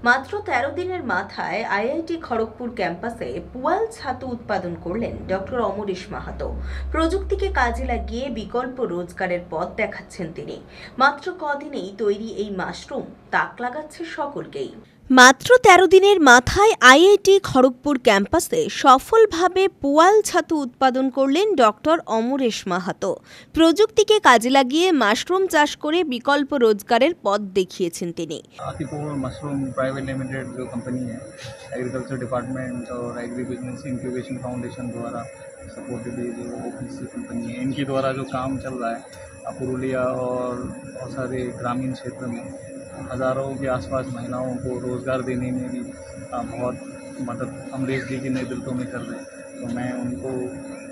মাত্র ১৩ দিনের মাথায় আইআইটি খড়গপুর ক্যাম্পাসে পুয়াল ছাতু উৎপাদন করলেন ডক্টর অমরেশ মাহাতো। প্রযুক্তিকে কাজে লাগিয়ে বিকল্প রোজগারের পথ দেখাচ্ছেন তিনি। মাত্র কদিনেই তৈরি এই মাশরুম তাক লাগাচ্ছে সকলকেই। মাত্র ১৩ দিনের মাথায় আইআইটি খড়গপুর ক্যাম্পাসে সফলভাবে পুয়াল ছাতু উৎপাদন করলেন ডক্টর অমরেশ মাহাতো। প্রযুক্তিকে কাজে লাগিয়ে মাশরুম চাষ করে বিকল্প রোজগারের পথ দেখিয়েছেন তিনি। आतिपुर मशरूम प्राइवेट लिमिटेड जो कंपनी है, एग्रीकल्चर डिपार्टमेंट और एग्री बिजनेस इंक्यूबेशन फाउंडेशन द्वारा सपोर्टेड ये जो ओपीसी कंपनी है, इनके द्वारा जो काम चल रहा है पुरुलिया और बहुत सारे ग्रामीण क्षेत्र में हज़ारों के आसपास महिलाओं को रोज़गार देने में भी बहुत मदद अमरीश जी के नेतृत्व में कर रहे हैं। तो मैं उनको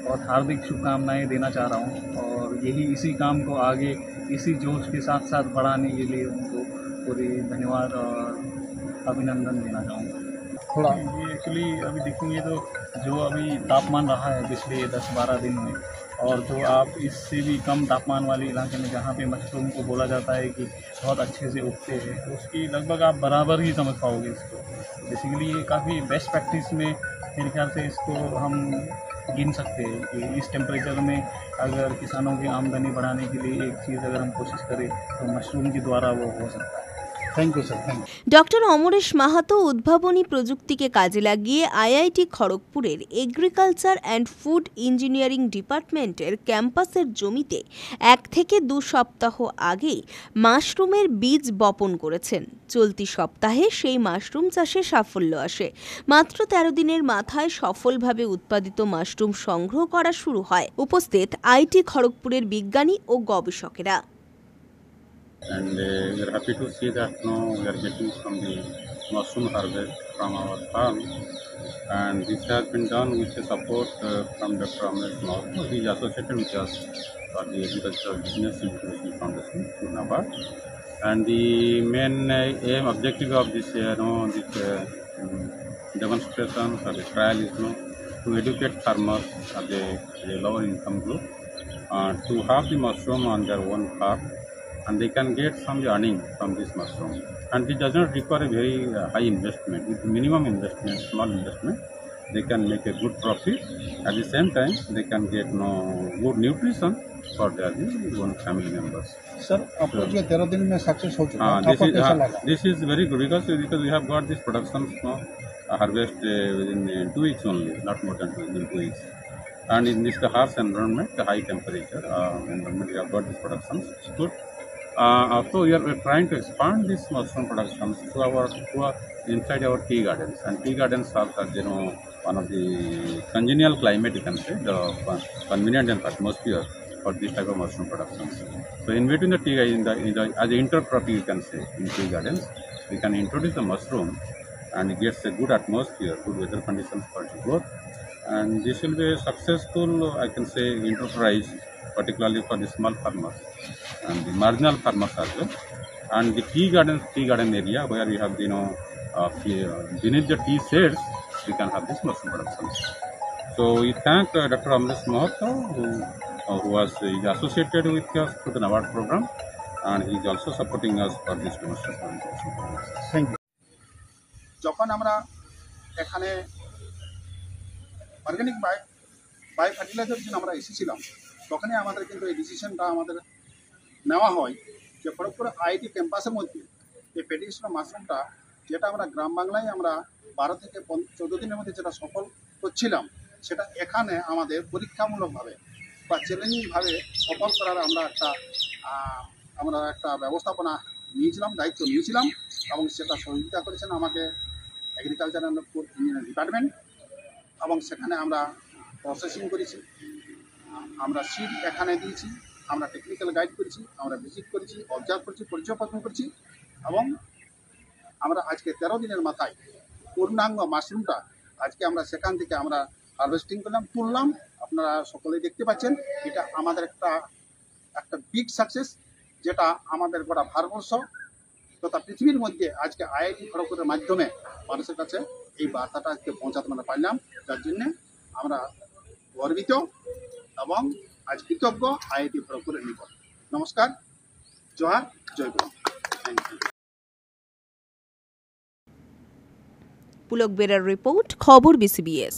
बहुत हार्दिक शुभकामनाएं देना चाह रहा हूं और यही इसी काम को आगे इसी जोश के साथ साथ बढ़ाने के लिए उनको पूरी धन्यवाद और अभिनंदन देना चाहूँगा। थोड़ा ये एक्चुअली अभी देखेंगे तो जो अभी तापमान रहा है पिछले 10-12 दिन में, और जो आप इससे भी कम तापमान वाले इलाके में जहाँ पे मशरूम को बोला जाता है कि बहुत अच्छे से उगते हैं, तो उसकी लगभग आप बराबर ही समझ पाओगे इसको। बेसिकली ये काफ़ी बेस्ट प्रैक्टिस में मेरे ख्याल से इसको हम गिन सकते हैं कि इस टेम्परेचर में अगर किसानों की आमदनी बढ़ाने के लिए एक चीज़ अगर हम कोशिश करें तो मशरूम के द्वारा वो हो सकता है। Thank you sir, thank you. Doctor Amaresh Mahato উদ্ভাবনী প্রযুক্তিকে কাজে লাগিয়ে আইআইটি খড়গপুরের এগ্রিকালচার অ্যান্ড ফুড ইঞ্জিনিয়ারিং ডিপার্টমেন্টের ক্যাম্পাসের জমিতে 1 থেকে 2 সপ্তাহ আগেই মাশরুমের বীজ বপন করেছেন। চলতি সপ্তাহে সেই মাশরুম চাষে সাফল্য আসে। মাত্র ১৩ দিনের মাথায় সফলভাবে উৎপাদিত মাশরুম সংগ্রহ করা শুরু হয়। উপস্থিত আইআইটি খড়গপুরের বিজ্ঞানী ও গবেষকেরা। And we are happy to see that now we are getting from the mushroom harvest from our farm, and this has been done with the support from Dr. Amresh Mahato. He is associated with us for the Agricultural Business Incubation Foundation, Nabad. And the main aim objective of this demonstration or the trial is to educate farmers of the lower income group to have the mushroom on their own farm, and they can get some earning from this mushroom. And it does not require a very high investment. With minimum investment, small investment, they can make a good profit. At the same time, they can get good nutrition for their own family members. Sir, आपको जो 13 दिन में success हो चुका है, आपको कैसा लगा? This is very good because we have got this production harvest within 2 weeks only, not more than 2 weeks. And in this harsh environment, the high temperature environment, we have got this production. It's good. Also, we are trying to expand this mushroom production to inside our tea gardens, and tea gardens serve as one of the congenial climate, you can say, the convenient atmosphere for this type of mushroom productions. So, in between the tea as an intercropping, you can say, in tea gardens, we can introduce the mushroom, and it gets a good atmosphere, good weather conditions for its growth, and this will be a successful, I can say, enterprise, particularly for the small farmers and the marginal farmers as well. And the tea garden area where we have beneath the tea shades, we can have this mushroom production. So we thank Dr. Amresh Mahato, who is associated with us through the NABARD program, and he is also supporting us for this demonstration. Thank you. যখন আমরা এখানে organic by fertiliser জন্য আমরা এসেছিলাম, তখনই আমাদের কিন্তু এই ডিসিশনটা আমাদের নেওয়া হয় যে খড়গপুর আইআইটি ক্যাম্পাসের মধ্যে এই পেডিগ্রি মাশরুমটা, যেটা আমরা গ্রাম বাংলায় আমরা 12 থেকে 14 দিনের মধ্যে যেটা সফল করছিলাম, সেটা এখানে আমাদের পরীক্ষামূলকভাবে বা চ্যালেঞ্জিংভাবে সফল করার আমরা একটা ব্যবস্থাপনা নিয়েছিলাম, দায়িত্ব নিয়েছিলাম, এবং সেটা সহযোগিতা করেছেন আমাকে agriculture and food engineering department, এবং সেখানে আমরা প্রসেসিং করেছি, আমরা সিড এখানে দিয়েছি, আমরা টেকনিক্যাল গাইড করেছি, আমরা ভিজিট করেছি, অবজার্ভ করেছি, পর্যবেক্ষণ করেছি, এবং আমরা আজকে 13 দিনের মাথায় পূর্ণাঙ্গ মাশরুমটা আজকে আমরা সেখান থেকে আমরা হারভেস্টিং করলাম, তুললাম। আপনারা সকলেই দেখতে পাচ্ছেন, এটা আমাদের একটা বিগ সাকসেস, যেটা আমাদের গোটা ভারতবর্ষ তথা পৃথিবীর মধ্যে আজকে আইআইটি খড়গপুরের মাধ্যমে মানুষের কাছে এই বার্তাটা আজকে পৌঁছাতে আমরা পারলাম, যার জন্যে আমরা গর্বিত এবং আজ কৃতজ্ঞ আইআইটি খড়গপুরের নিকট। নমস্কার, জোহার, জয় গুরু, থ্যাংক ইউ। পুলক বেরার রিপোর্ট, খবর বিসিবিএস।